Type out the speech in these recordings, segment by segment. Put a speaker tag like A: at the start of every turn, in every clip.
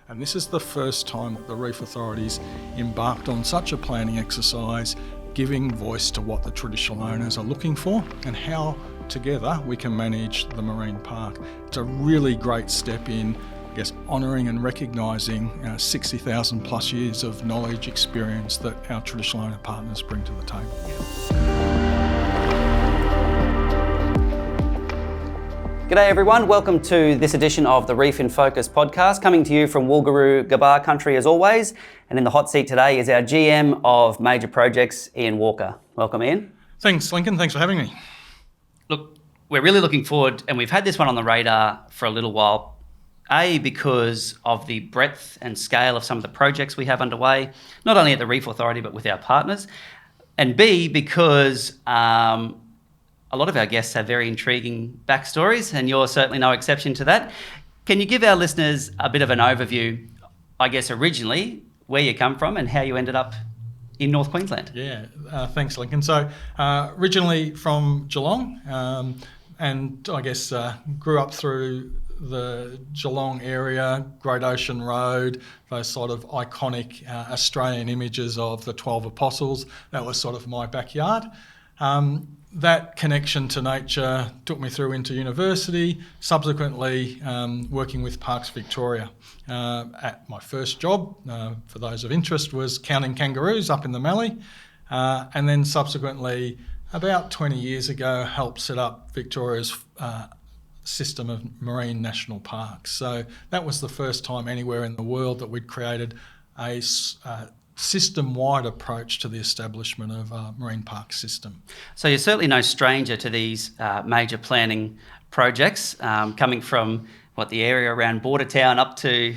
A: And this is the first time that the Reef Authority's embarked on such a planning exercise, giving voice to what the traditional owners are looking for and how together we can manage the marine park. It's a really great step in, I guess, honouring and recognising 60,000 plus years of knowledge, experience that our traditional owner partners bring to the table.
B: G'day everyone, welcome to this edition of the Reef in Focus podcast, coming to you from Woolgaroo Gabar country as always. And in the hot seat today is our GM of Major Projects, Ian Walker. Welcome, Ian.
A: Thanks, Lincoln. Thanks for having me.
B: Look, we're really looking forward, and we've had this one on the radar for a little while, A, because of the breadth and scale of some of the projects we have underway, not only at the Reef Authority but with our partners, and B, because a lot of our guests have very intriguing backstories, and you're certainly no exception to that. Can you give our listeners a bit of an overview, I guess, originally, where you come from and how you ended up in North Queensland?
A: Yeah, thanks, Lincoln. So originally from Geelong, and I guess grew up through the Geelong area, Great Ocean Road, those sort of iconic Australian images of the 12 Apostles. That was sort of my backyard. That connection to nature took me through into university, subsequently working with Parks Victoria. At my first job, for those of interest, was counting kangaroos up in the Mallee, and then subsequently, about 20 years ago, helped set up Victoria's system of marine national parks. So that was the first time anywhere in the world that we'd created a system-wide approach to the establishment of a marine park system.
B: So you're certainly no stranger to these major planning projects, coming from the area around Bordertown up to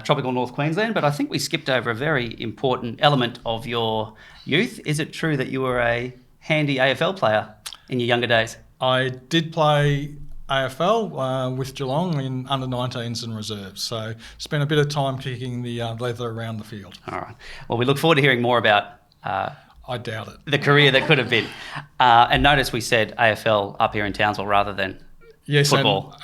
B: tropical North Queensland, but I think we skipped over a very important element of your youth. Is it true that you were a handy AFL player in your younger days?
A: I did play AFL with Geelong in under-19s and reserves. So spent a bit of time kicking the leather around the field. All
B: right. Well, we look forward to hearing more about
A: I doubt it.
B: The career that could have been. And notice we said AFL up here in Townsville rather than football.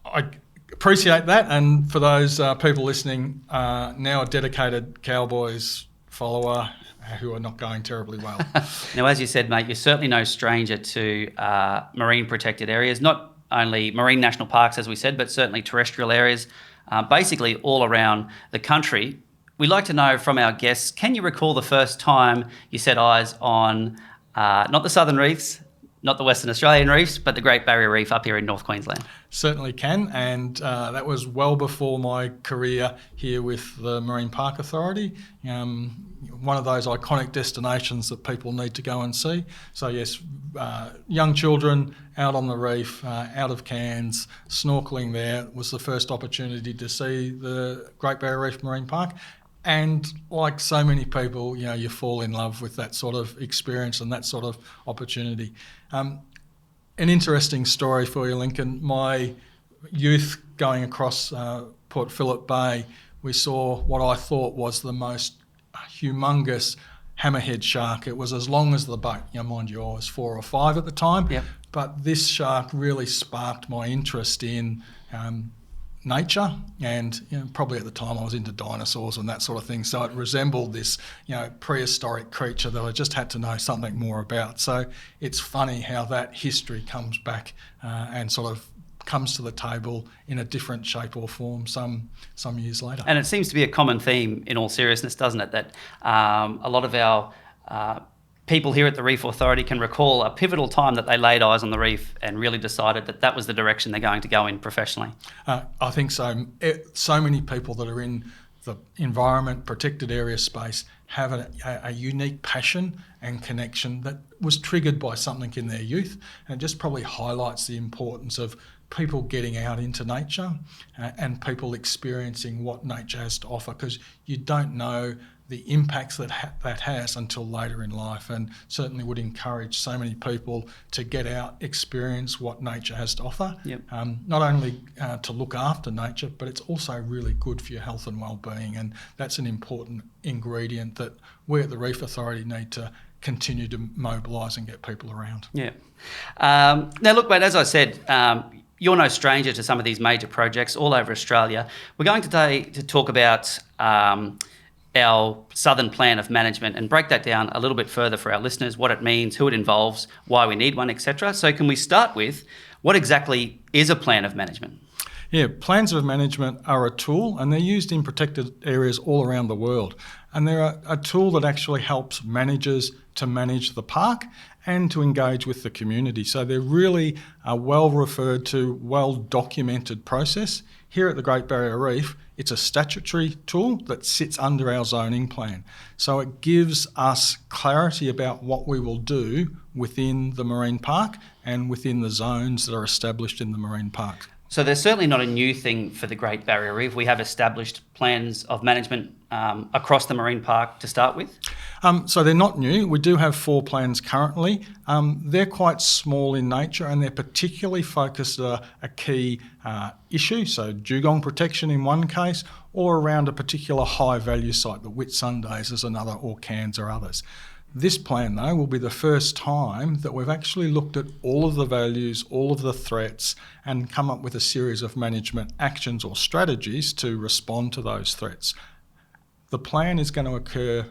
A: I appreciate that. And for those people listening, now a dedicated Cowboys follower who are not going terribly well.
B: Now, as you said, mate, you're certainly no stranger to marine protected areas, not only marine national parks, as we said, but certainly terrestrial areas, basically all around the country. We'd like to know from our guests, can you recall the first time you set eyes on not the Southern Reefs, not the Western Australian Reefs, but the Great Barrier Reef up here in North Queensland?
A: Certainly can, and that was well before my career here with the Marine Park Authority. One of those iconic destinations that people need to go and see. So yes, young children out on the reef, out of Cairns, snorkelling there was the first opportunity to see the Great Barrier Reef Marine Park. And like so many people, you fall in love with that sort of experience and that sort of opportunity. An interesting story for you, Lincoln. My youth going across Port Phillip Bay, we saw what I thought was the most humongous hammerhead shark. It was as long as the boat. Mind you, I was 4 or 5 at the time.
B: Yep.
A: But this shark really sparked my interest in nature, and probably at the time I was into dinosaurs and that sort of thing, so it resembled this prehistoric creature that I just had to know something more about. So it's funny how that history comes back and sort of comes to the table in a different shape or form some years later.
B: And it seems to be a common theme in all seriousness, doesn't it, that a lot of our people here at the Reef Authority can recall a pivotal time that they laid eyes on the reef and really decided that that was the direction they're going to go in professionally.
A: I think so. So many people that are in the environment, protected area space have a unique passion and connection that was triggered by something in their youth, and it just probably highlights the importance of people getting out into nature and people experiencing what nature has to offer, because you don't know the impacts that has until later in life, and certainly would encourage so many people to get out, experience what nature has to offer.
B: Yep.
A: Not only to look after nature, but it's also really good for your health and well-being, and that's an important ingredient that we at the Reef Authority need to continue to mobilise and get people around.
B: Yeah. Now look, mate, as I said, you're no stranger to some of these major projects all over Australia. We're going today to talk about our Southern Plan of Management and break that down a little bit further for our listeners, what it means, who it involves, why we need one, etc. So can we start with what exactly is a plan of management?
A: Yeah, plans of management are a tool and they're used in protected areas all around the world. And they're a tool that actually helps managers to manage the park and to engage with the community. So they're really a well referred to, well documented process. Here at the Great Barrier Reef, it's a statutory tool that sits under our zoning plan. So it gives us clarity about what we will do within the marine park and within the zones that are established in the marine park.
B: So there's certainly not a new thing for the Great Barrier Reef. We have established plans of management across the marine park to start with.
A: So they're not new. We do have 4 plans currently. They're quite small in nature and they're particularly focused on a key issue, so dugong protection in one case, or around a particular high value site, the Whitsundays is another, or Cairns or others. This plan, though, will be the first time that we've actually looked at all of the values, all of the threats, and come up with a series of management actions or strategies to respond to those threats. The plan is going to occur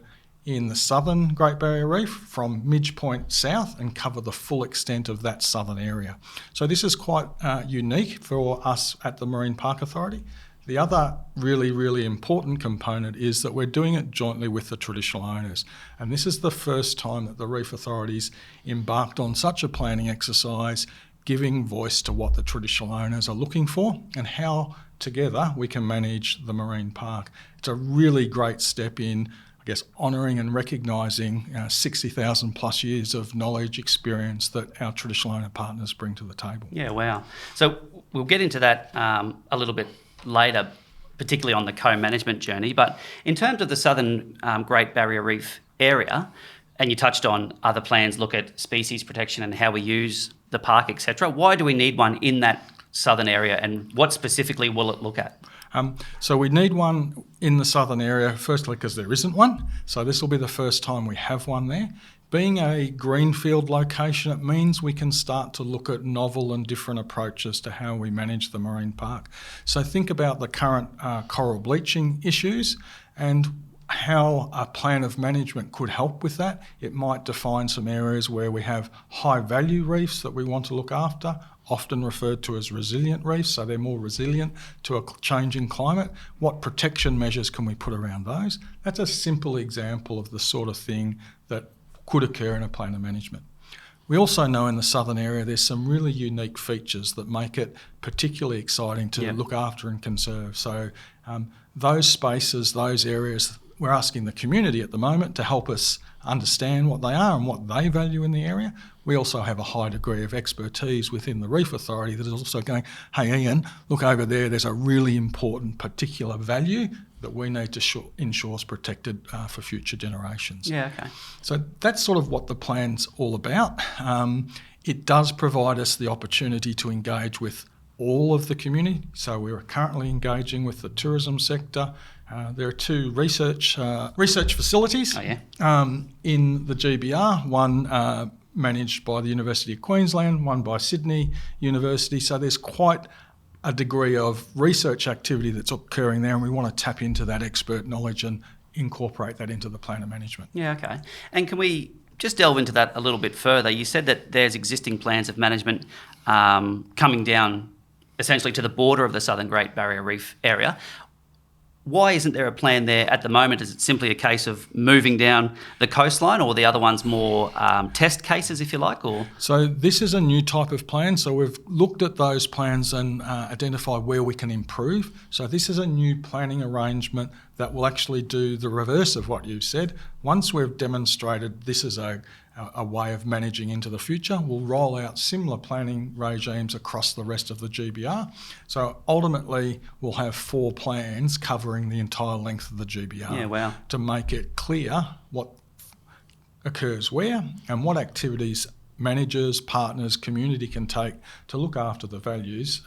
A: in the southern Great Barrier Reef from Midge Point south and cover the full extent of that southern area. So this is quite unique for us at the Marine Park Authority. The other really, really important component is that we're doing it jointly with the traditional owners. And this is the first time that the Reef Authority's embarked on such a planning exercise, giving voice to what the traditional owners are looking for and how together we can manage the marine park. It's a really great step in, I guess, honouring and recognising 60,000 plus years of knowledge, experience that our traditional owner partners bring to the table.
B: Yeah, wow. So we'll get into that a little bit later, particularly on the co-management journey. But in terms of the southern Great Barrier Reef area, and you touched on other plans, look at species protection and how we use the park, etc. Why do we need one in that southern area, and what specifically will it look at?
A: So we need one in the southern area, firstly because there isn't one. So this will be the first time we have one there. Being a greenfield location, it means we can start to look at novel and different approaches to how we manage the marine park. So think about the current coral bleaching issues and how a plan of management could help with that. It might define some areas where we have high value reefs that we want to look after, often referred to as resilient reefs, so they're more resilient to a changing climate. What protection measures can we put around those? That's a simple example of the sort of thing that could occur in a plan of management. We also know in the southern area there's some really unique features that make it particularly exciting to look after and conserve. So those spaces, those areas, we're asking the community at the moment to help us understand what they are and what they value in the area. We also have a high degree of expertise within the Reef Authority that is also going, hey Ian, look over there, there's a really important particular value that we need to ensure is protected for future generations.
B: Yeah, okay.
A: So that's sort of what the plan's all about. It does provide us the opportunity to engage with all of the community. So we're currently engaging with the tourism sector. There are 2 research facilities in the GBR, one managed by the University of Queensland, one by Sydney University. So there's quite a degree of research activity that's occurring there, and we want to tap into that expert knowledge and incorporate that into the plan of management.
B: Yeah, okay. And can we just delve into that a little bit further? You said that there's existing plans of management coming down essentially to the border of the southern Great Barrier Reef area. Why isn't there a plan there at the moment? Is it simply a case of moving down the coastline, or the other one's more test cases, if you like? Or
A: So this is a new type of plan. So we've looked at those plans and identified where we can improve. So this is a new planning arrangement that will actually do the reverse of what you've said. Once we've demonstrated this is a way of managing into the future, we'll roll out similar planning regimes across the rest of the GBR. So ultimately, we'll have 4 plans covering the entire length of the GBR.
B: Yeah, wow.
A: To make it clear what occurs where and what activities managers, partners, community can take to look after the values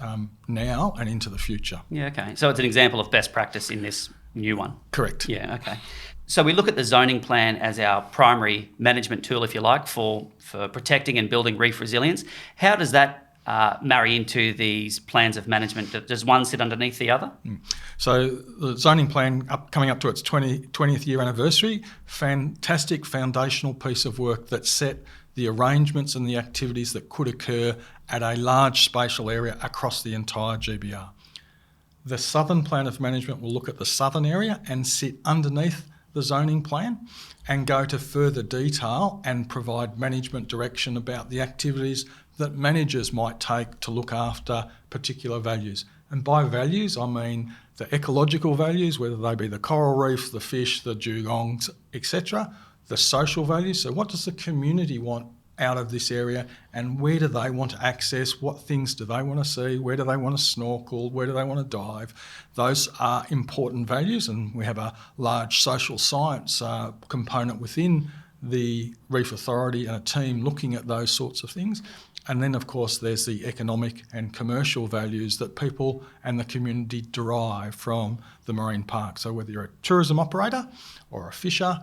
A: now and into the future.
B: Yeah, okay. So it's an example of best practice in this new one.
A: Correct.
B: Yeah, okay. So we look at the zoning plan as our primary management tool, if you like, for protecting and building reef resilience. How does that marry into these plans of management? Does one sit underneath the other?
A: So the zoning plan coming up to its 20th year anniversary, fantastic foundational piece of work that set the arrangements and the activities that could occur at a large spatial area across the entire GBR. The southern plan of management will look at the southern area and sit underneath the zoning plan and go to further detail and provide management direction about the activities that managers might take to look after particular values. And by values, I mean the ecological values, whether they be the coral reef, the fish, the dugongs, etc. The social values, so what does the community want out of this area, and where do they want to access, what things do they want to see, where do they want to snorkel, where do they want to dive. Those are important values, and we have a large social science component within the Reef Authority and a team looking at those sorts of things. And then, of course, there's the economic and commercial values that people and the community derive from the marine park. So whether you're a tourism operator or a fisher,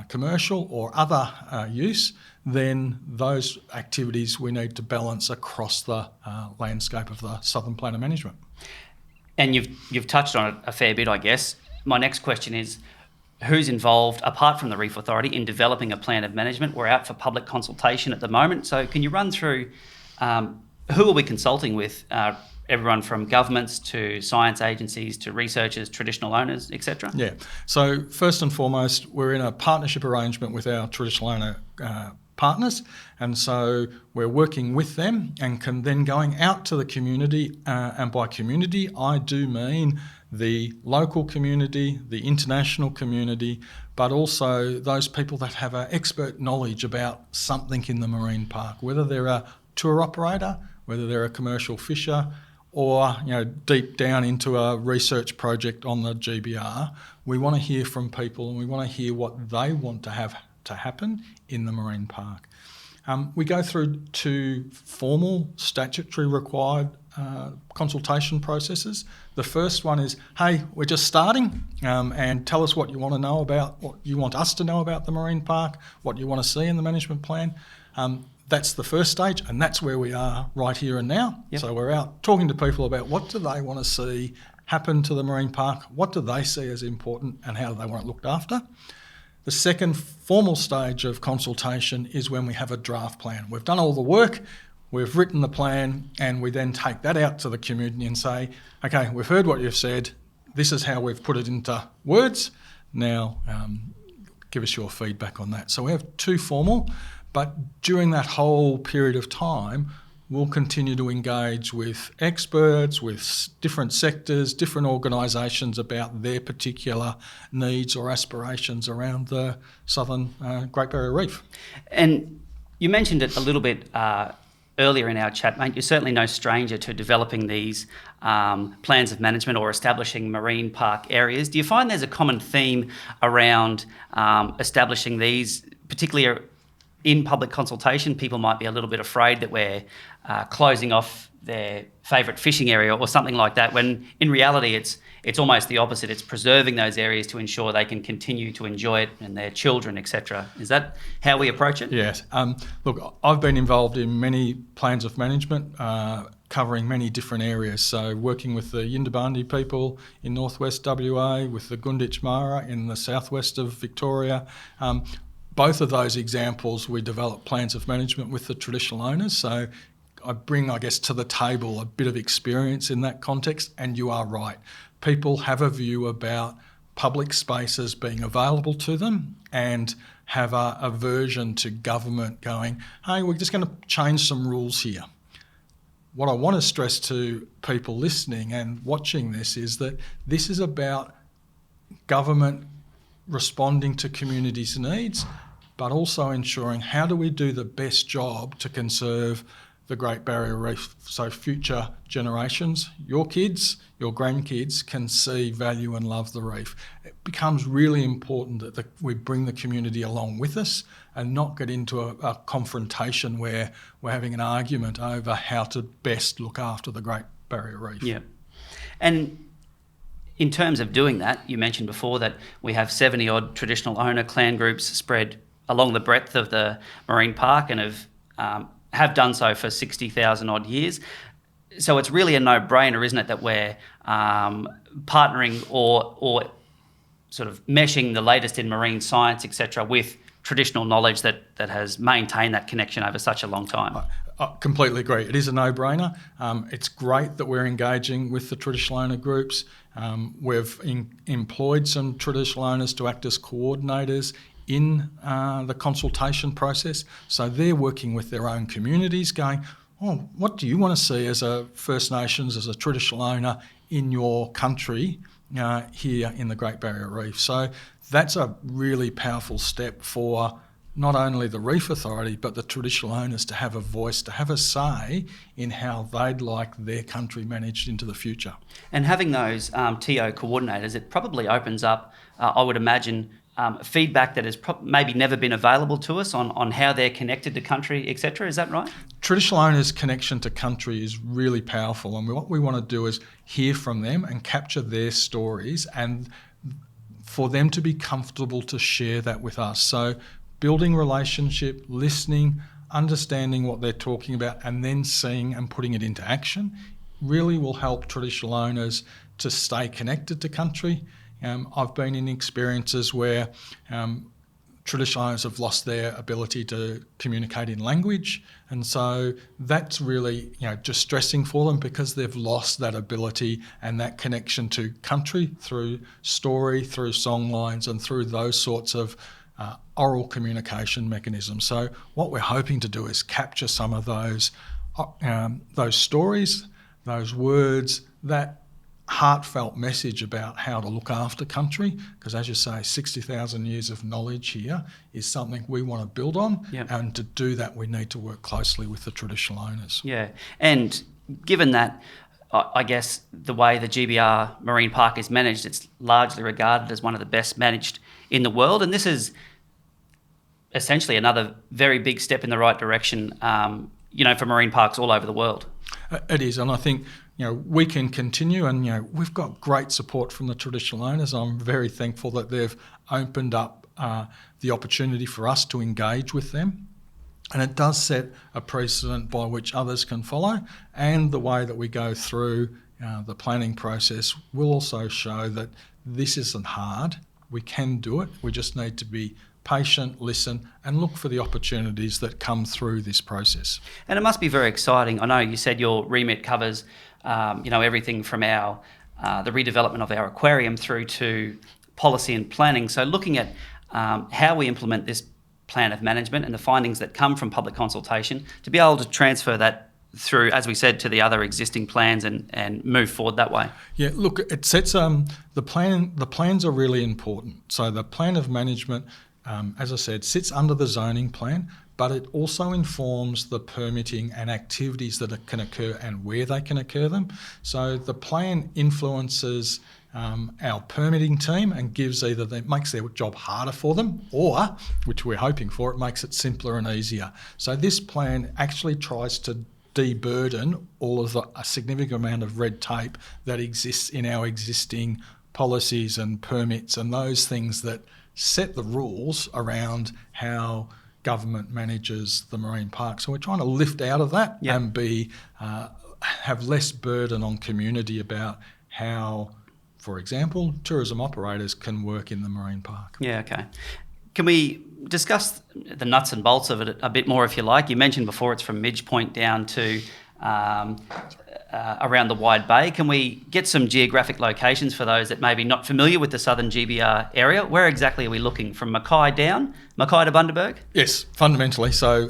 A: commercial or other use, then those activities we need to balance across the landscape of the southern plan of management.
B: And you've touched on it a fair bit, I guess. My next question is, who's involved, apart from the Reef Authority, in developing a plan of management? We're out for public consultation at the moment. So can you run through who are we consulting with? Everyone from governments to science agencies to researchers, traditional owners, etc.?
A: Yeah. So first and foremost, we're in a partnership arrangement with our traditional owner partners, and so we're working with them and can then going out to the community, and by community I do mean the local community, the international community, but also those people that have an expert knowledge about something in the marine park, whether they're a tour operator, whether they're a commercial fisher, or deep down into a research project on the GBR. We want to hear from people, and we want to hear what they want to have to happen in the marine park. We go through 2 formal statutory required consultation processes. The first one is, hey, we're just starting, and tell us what you want to know about, what you want us to know about the marine park, what you want to see in the management plan. That's the first stage, and that's where we are right here and now. Yep. So we're out talking to people about what do they want to see happen to the marine park, what do they see as important, and how do they want it looked after. The second formal stage of consultation is when we have a draft plan. We've done all the work, we've written the plan, and we then take that out to the community and say, okay, we've heard what you've said, this is how we've put it into words, now give us your feedback on that. So we have 2 formal, but during that whole period of time, we'll continue to engage with experts, with different sectors, different organisations about their particular needs or aspirations around the southern Great Barrier Reef.
B: And you mentioned it a little bit earlier in our chat, mate. You're certainly no stranger to developing these plans of management or establishing marine park areas. Do you find there's a common theme around establishing these, particularly in public consultation? People might be a little bit afraid that we're closing off their favourite fishing area or something like that, when in reality it's almost the opposite. It's preserving those areas to ensure they can continue to enjoy it and their children, etc. Is that how we approach it?
A: Yes. Look, I've been involved in many plans of management covering many different areas. So working with the Yindabandi people in northwest WA, with the Gunditj Mara in the southwest of Victoria. Both of those examples, we develop plans of management with the traditional owners. So I bring, I guess, to the table a bit of experience in that context. And you are right. People have a view about public spaces being available to them and have a aversion to government going, hey, we're just going to change some rules here. What I want to stress to people listening and watching this is that this is about government responding to communities' needs, but also ensuring how do we do the best job to conserve the Great Barrier Reef so future generations, your kids, your grandkids, can see, value and love the reef. It becomes really important that we bring the community along with us and not get into a confrontation where we're having an argument over how to best look after the Great Barrier Reef.
B: Yeah. And in terms of doing that, you mentioned before that we have 70-odd traditional owner clan groups spread along the breadth of the marine park and have have done so for 60,000 odd years. So it's really a no-brainer, isn't it, that we're partnering or sort of meshing the latest in marine science, etc., with traditional knowledge that has maintained that connection over such a long time.
A: I completely agree. It is a no-brainer. It's great that we're engaging with the traditional owner groups. We've employed some traditional owners to act as coordinators in the consultation process. So they're working with their own communities going, oh, what do you want to see as a First Nations, as a traditional owner in your country here in the Great Barrier Reef? So that's a really powerful step for not only the Reef Authority, but the traditional owners to have a voice, to have a say in how they'd like their country managed into the future.
B: And having those TO coordinators, it probably opens up, I would imagine, feedback that has maybe never been available to us on how they're connected to country, etc. Is that right?
A: Traditional owners' connection to country is really powerful, and what we want to do is hear from them and capture their stories, and for them to be comfortable to share that with us. So building relationship, listening, understanding what they're talking about, and then seeing and putting it into action really will help traditional owners to stay connected to country. I've been in experiences where traditional owners have lost their ability to communicate in language, and so that's really distressing for them because they've lost that ability and that connection to country through story, through song lines, and through those sorts of oral communication mechanisms. So what we're hoping to do is capture some of those stories, those words, that heartfelt message about how to look after country, because as you say, 60,000 years of knowledge here is something we want to build on.
B: Yep.
A: And to do that we need to work closely with the traditional owners.
B: Yeah, and given that, I guess the way the GBR Marine Park is managed, it's largely regarded as one of the best managed in the world, and this is essentially another very big step in the right direction, for marine parks all over the world.
A: It is, and I think we can continue, and we've got great support from the traditional owners. I'm very thankful that they've opened up the opportunity for us to engage with them, and it does set a precedent by which others can follow, and the way that we go through the planning process will also show that this isn't hard. We can do it. We just need to be patient, listen, and look for the opportunities that come through this process.
B: And it must be very exciting. I know you said your remit covers, everything from the redevelopment of our aquarium through to policy and planning. So looking at how we implement this plan of management and the findings that come from public consultation, to be able to transfer that through, as we said, to the other existing plans and move forward that way.
A: Yeah, look, it sets the plan. The plans are really important. So the plan of management, as I said, sits under the zoning plan, but it also informs the permitting and activities that can occur and where they can occur them. So the plan influences our permitting team and makes their job harder for them, or, which we're hoping for, it makes it simpler and easier. So this plan actually tries to deburden all of a significant amount of red tape that exists in our existing policies and permits and those things that set the rules around how government manages the marine park. So we're trying to lift out of that.
B: Yep.
A: And have less burden on community about how, for example, tourism operators can work in the marine park.
B: Yeah, okay. Can we discuss the nuts and bolts of it a bit more, if you like? You mentioned before it's from Midge Point down to around the Wide Bay. Can we get some geographic locations for those that may be not familiar with the southern GBR area? Where exactly are we looking? From Mackay down? Mackay to Bundaberg?
A: Yes, fundamentally. So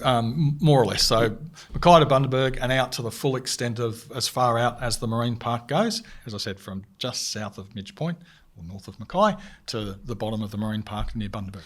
A: more or less. So Mackay to Bundaberg and out to the full extent of as far out as the marine park goes. As I said, from just south of Midge Point or north of Mackay to the bottom of the marine park near Bundaberg.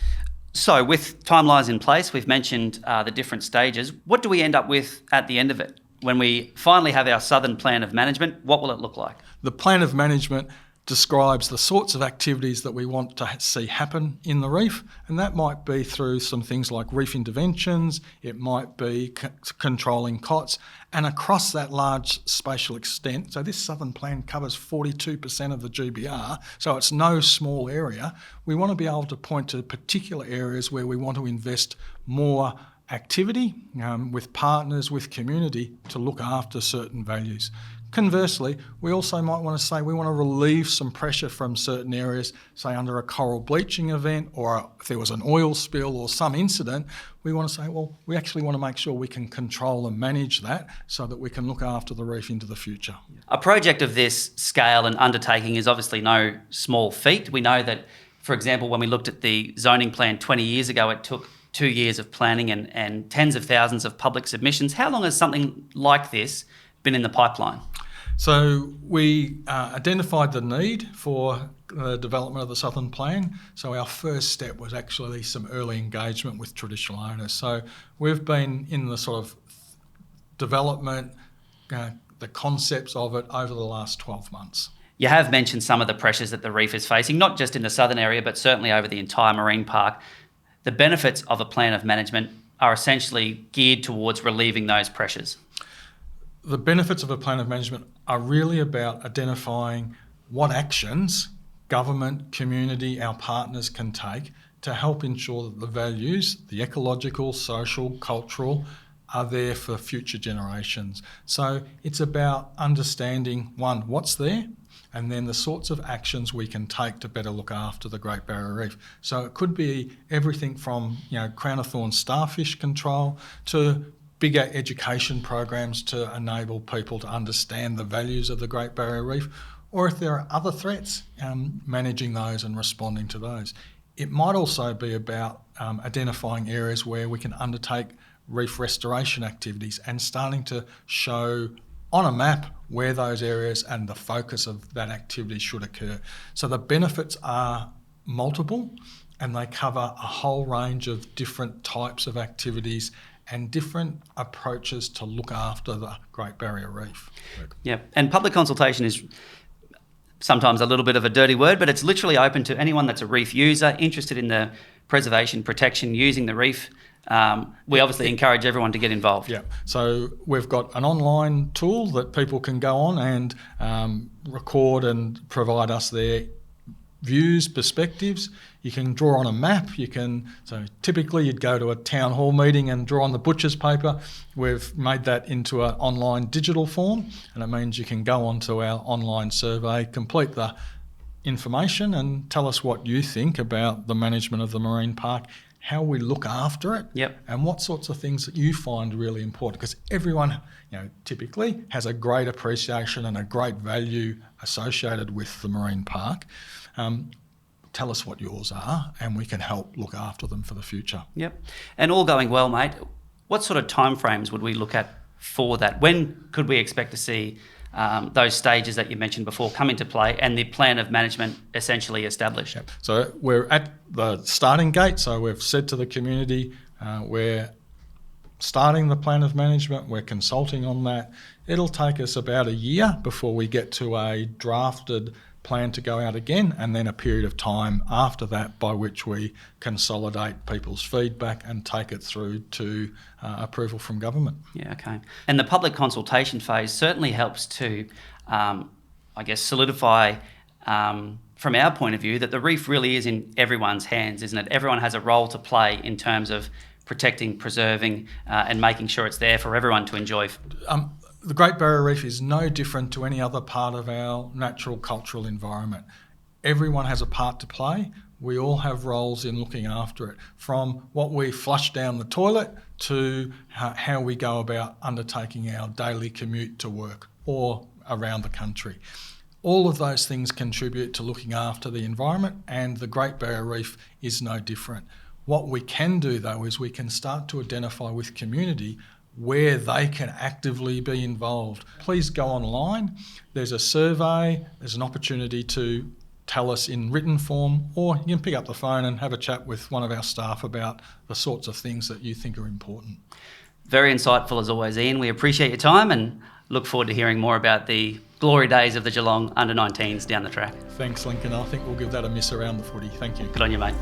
B: So with timelines in place, we've mentioned the different stages. What do we end up with at the end of it? When we finally have our southern plan of management, what will it look like?
A: The plan of management describes the sorts of activities that we want to see happen in the reef, and that might be through some things like reef interventions, it might be controlling cots, and across that large spatial extent. So this southern plan covers 42% of the GBR, so it's no small area. We want to be able to point to particular areas where we want to invest more activity with partners, with community to look after certain values. Conversely, we also might want to say we want to relieve some pressure from certain areas, say under a coral bleaching event, or if there was an oil spill or some incident, we want to say, well, we actually want to make sure we can control and manage that so that we can look after the reef into the future.
B: A project of this scale and undertaking is obviously no small feat. We know that, for example, when we looked at the zoning plan 20 years ago, it took 2 years of planning and tens of thousands of public submissions. How long has something like this been in the pipeline?
A: So we identified the need for the development of the Southern Plan. So our first step was actually some early engagement with traditional owners. So we've been in the sort of development, the concepts of it over the last 12 months.
B: You have mentioned some of the pressures that the reef is facing, not just in the southern area, but certainly over the entire marine park. The benefits of a plan of management are essentially geared towards relieving those pressures.
A: The benefits of a plan of management are really about identifying what actions government, community, our partners can take to help ensure that the values, the ecological, social, cultural, are there for future generations. So it's about understanding, one, what's there, and then the sorts of actions we can take to better look after the Great Barrier Reef. So it could be everything from, crown of thorns starfish control to bigger education programs to enable people to understand the values of the Great Barrier Reef, or if there are other threats, managing those and responding to those. It might also be about identifying areas where we can undertake reef restoration activities and starting to show on a map where those areas and the focus of that activity should occur. So the benefits are multiple and they cover a whole range of different types of activities and different approaches to look after the Great Barrier Reef.
B: Yeah, and public consultation is sometimes a little bit of a dirty word, but it's literally open to anyone that's a reef user, interested in the preservation, protection, using the reef. We obviously encourage everyone to get involved.
A: Yeah, so we've got an online tool that people can go on and record and provide us their views, perspectives. You can draw on a map. So typically you'd go to a town hall meeting and draw on the butcher's paper. We've made that into an online digital form, and it means you can go onto our online survey, complete the information and tell us what you think about the management of the marine park, how we look after it, and what sorts of things that you find really important, because everyone typically has a great appreciation and a great value associated with the marine park. Tell us what yours are and we can help look after them for the future.
B: Yep. And all going well, mate, what sort of timeframes would we look at for that? When could we expect to see those stages that you mentioned before come into play and the plan of management essentially established?
A: Yep. So we're at the starting gate. So we've said to the community, we're starting the plan of management, we're consulting on that. It'll take us about a year before we get to a drafted plan to go out again, and then a period of time after that by which we consolidate people's feedback and take it through to approval from government.
B: Yeah, okay. And the public consultation phase certainly helps to, solidify from our point of view that the reef really is in everyone's hands, isn't it? Everyone has a role to play in terms of protecting, preserving, and making sure it's there for everyone to enjoy.
A: The Great Barrier Reef is no different to any other part of our natural cultural environment. Everyone has a part to play. We all have roles in looking after it, from what we flush down the toilet to how we go about undertaking our daily commute to work or around the country. All of those things contribute to looking after the environment, and the Great Barrier Reef is no different. What we can do though is we can start to identify with community where they can actively be involved. Please go online. There's a survey, there's an opportunity to tell us in written form, or you can pick up the phone and have a chat with one of our staff about the sorts of things that you think are important.
B: Very insightful as always, Ian. We appreciate your time and look forward to hearing more about the glory days of the Geelong under-19s down the track.
A: Thanks, Lincoln. I think we'll give that a miss around the footy. Thank you.
B: Good on you, mate.